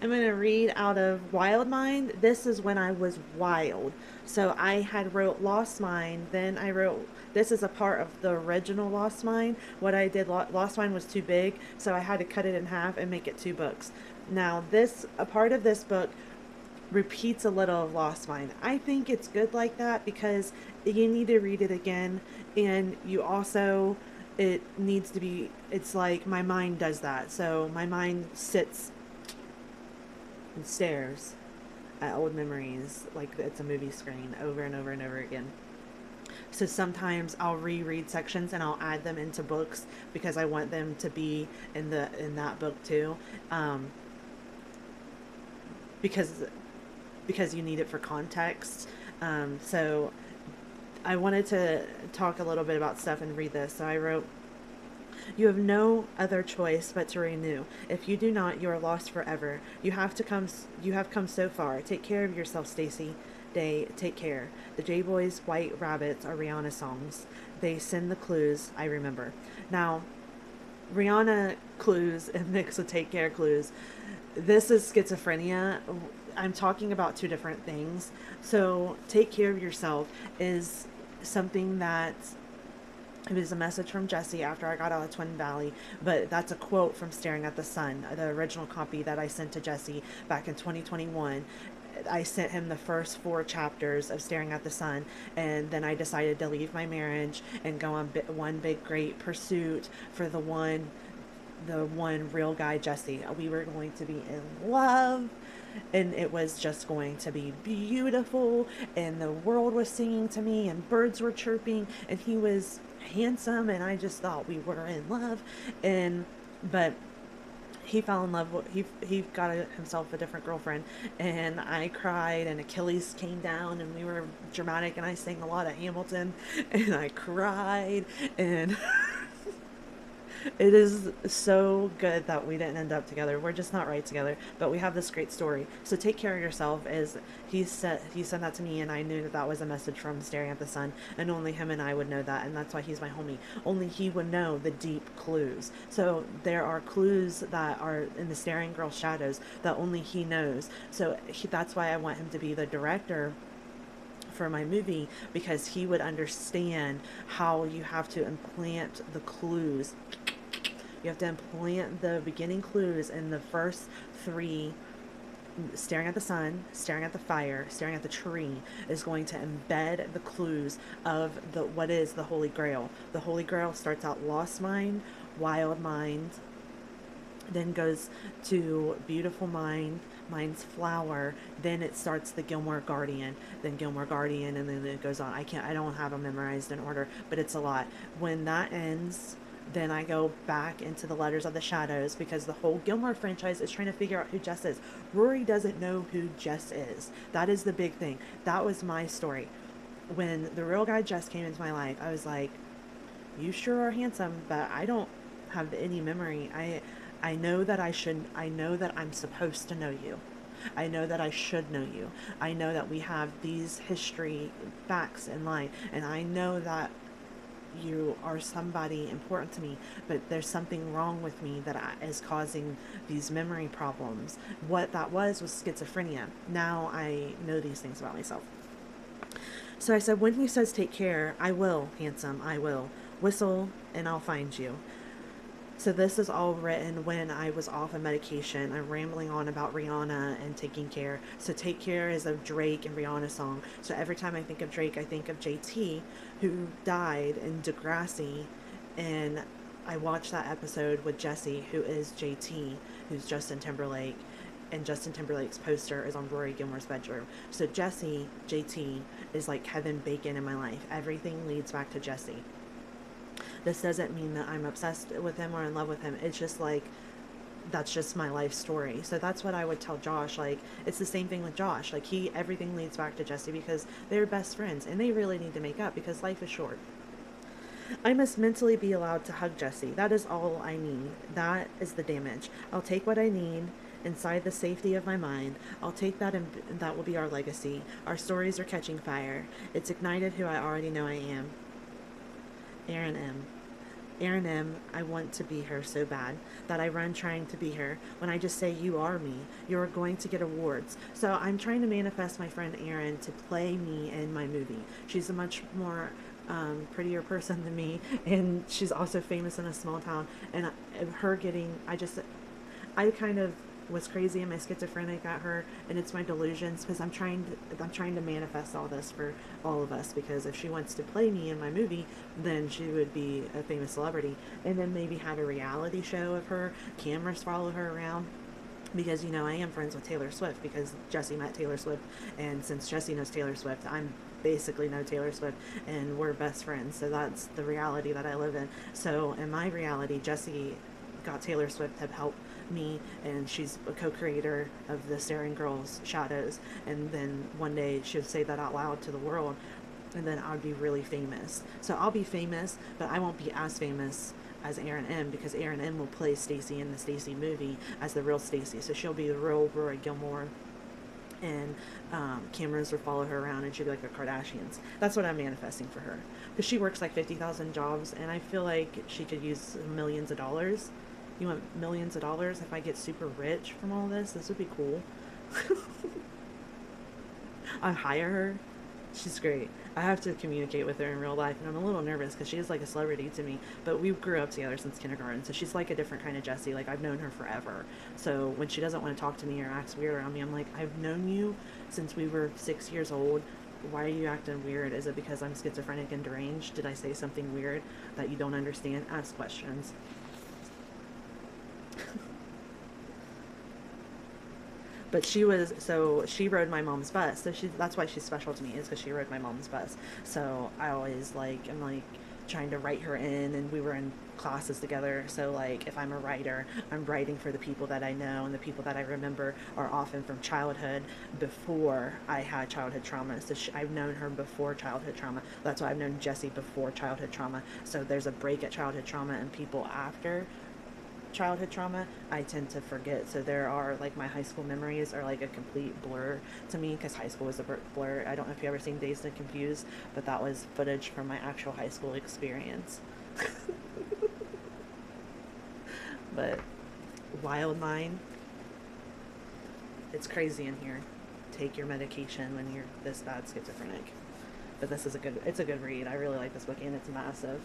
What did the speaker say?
I'm going to read out of Wild Mind. This is when I was wild. So I had wrote Lost Mind, then I wrote, this is a part of the original Lost Mind. What I did, Lost Mind was too big, so I had to cut it in half and make it two books. Now, a part of this book repeats a little of Lost Mine. I think it's good like that because you need to read it again, and you also, it needs to be, it's like my mind does that. So my mind sits and stares at old memories like it's a movie screen over and over and over again. So sometimes I'll reread sections and I'll add them into books because I want them to be in that book too. Um, because you need it for context. So I wanted to talk a little bit about stuff and read this. So I wrote, you have no other choice but to renew. If you do not, you are lost forever. You have come so far. Take care of yourself, Stacy. Day, take care. The J Boys' White Rabbits are Rihanna songs. They send the clues I remember. Now, Rihanna clues and mixed with Take Care clues. This is schizophrenia. I'm talking about two different things. So, take care of yourself is something that it was a message from Jesse after I got out of Twin Valley, but that's a quote from Staring at the Sun, the original copy that I sent to Jesse back in 2021. I sent him the first four chapters of Staring at the Sun, and then I decided to leave my marriage and go on one big great pursuit for the one real guy, Jesse. We were going to be in love, and it was just going to be beautiful, and the world was singing to me, and birds were chirping, and he was handsome, and I just thought we were in love. And but he fell in love with, he got himself a different girlfriend, and I cried, and Achilles came down, and we were dramatic, and I sang a lot of Hamilton, and I cried, and it is so good that we didn't end up together. We're just not right together, but we have this great story. So take care of yourself. As he said that to me, and I knew that that was a message from Staring at the Sun, and only him and I would know that, and that's why he's my homie. Only he would know the deep clues. So there are clues that are in the Staring Girl shadows that only he knows. So that's why I want him to be the director for my movie, because he would understand how you have to implant the clues. You have to implant the beginning clues in the first three. Staring at the sun, staring at the fire, staring at the tree is going to embed the clues of the what is the Holy Grail. The Holy Grail starts out Lost Mind, Wild Mind, then goes to Beautiful Mind, Mind's Flower, then it starts the Gilmore Guardian, then Gilmore Guardian, and then it goes on. I don't have them memorized in order, but it's a lot. When that ends, then I go back into the Letters of the Shadows, because the whole Gilmore franchise is trying to figure out who Jess is. Rory doesn't know who Jess is. That is the big thing. That was my story. When the real guy Jess came into my life, I was like, you sure are handsome, but I don't have any memory. I know that I know that I'm supposed to know you. I know that I should know you. I know that we have these history facts in line, and I know that you are somebody important to me, but there's something wrong with me that is causing these memory problems. What that was schizophrenia. Now I know these things about myself. So I said, when he says take care, I will, handsome, I will. Whistle and I'll find you. So this is all written when I was off of medication. I'm rambling on about Rihanna and taking care. So Take Care is a Drake and Rihanna song. So every time I think of Drake, I think of JT, who died in Degrassi. And I watched that episode with Jesse, who is JT, who's Justin Timberlake. And Justin Timberlake's poster is on Rory Gilmore's bedroom. So Jesse, JT, is like Kevin Bacon in my life. Everything leads back to Jesse. This doesn't mean that I'm obsessed with him or in love with him. It's just like, that's just my life story. So that's what I would tell Josh. Like, it's the same thing with Josh. Like, everything leads back to Jesse, because they're best friends and they really need to make up, because life is short. I must mentally be allowed to hug Jesse. That is all I need. That is the damage. I'll take what I need inside the safety of my mind. I'll take that, and that will be our legacy. Our stories are catching fire. It's ignited who I already know I am. Aaron M. Erin M, I want to be her so bad that I run trying to be her. When I just say, you are me, you're going to get awards. So I'm trying to manifest my friend Erin to play me in my movie. She's a much more prettier person than me, and she's also famous in a small town. And her getting, I kind of was crazy and my schizophrenic at her, and it's my delusions because I'm trying to manifest all this for all of us, because if she wants to play me in my movie, then she would be a famous celebrity, and then maybe have a reality show of her, cameras follow her around, because I am friends with Taylor Swift because Jesse met Taylor Swift, and since Jesse knows Taylor Swift, I'm basically know Taylor Swift, and we're best friends. So that's the reality that I live in. So in my reality, Jesse got Taylor Swift to help me, and she's a co-creator of the Staring Girls Shadows, and then one day she'll say that out loud to the world, and then I'll be really famous. So I'll be famous, but I won't be as famous as Erin M, because Erin M will play Stacy in the Stacy movie as the real Stacy. So she'll be the real Rory Gilmore, and cameras will follow her around, and she'll be like the Kardashians. That's what I'm manifesting for her, because she works like 50,000 jobs, and I feel like she could use millions of dollars. You want millions of dollars? If I get super rich from all this would be cool. I hire her. She's great. I have to communicate with her in real life, and I'm a little nervous because she is like a celebrity to me. But we grew up together since kindergarten, so she's like a different kind of Jessie. Like, I've known her forever. So when she doesn't want to talk to me or acts weird around me, I'm like, I've known you since we were 6 years old. Why are you acting weird? Is it because I'm schizophrenic and deranged? Did I say something weird that you don't understand? Ask questions. But she rode my mom's bus, so that's why she's special to me, is because she rode my mom's bus. So I always I'm like trying to write her in, and we were in classes together. So like, if I'm a writer, I'm writing for the people that I know, and the people that I remember are often from childhood, before I had childhood trauma. So I've known her before childhood trauma. That's why I've known Jesse before childhood trauma. So there's a break at childhood trauma, and people after childhood trauma, I tend to forget. So there are like, my high school memories are like a complete blur to me, because high school was a blur. I don't know if you ever seen Dazed and Confused, but that was footage from my actual high school experience. But Wild Mind, it's crazy in here. Take your medication when you're this bad schizophrenic. But it's a good read. I really like this book, and it's massive.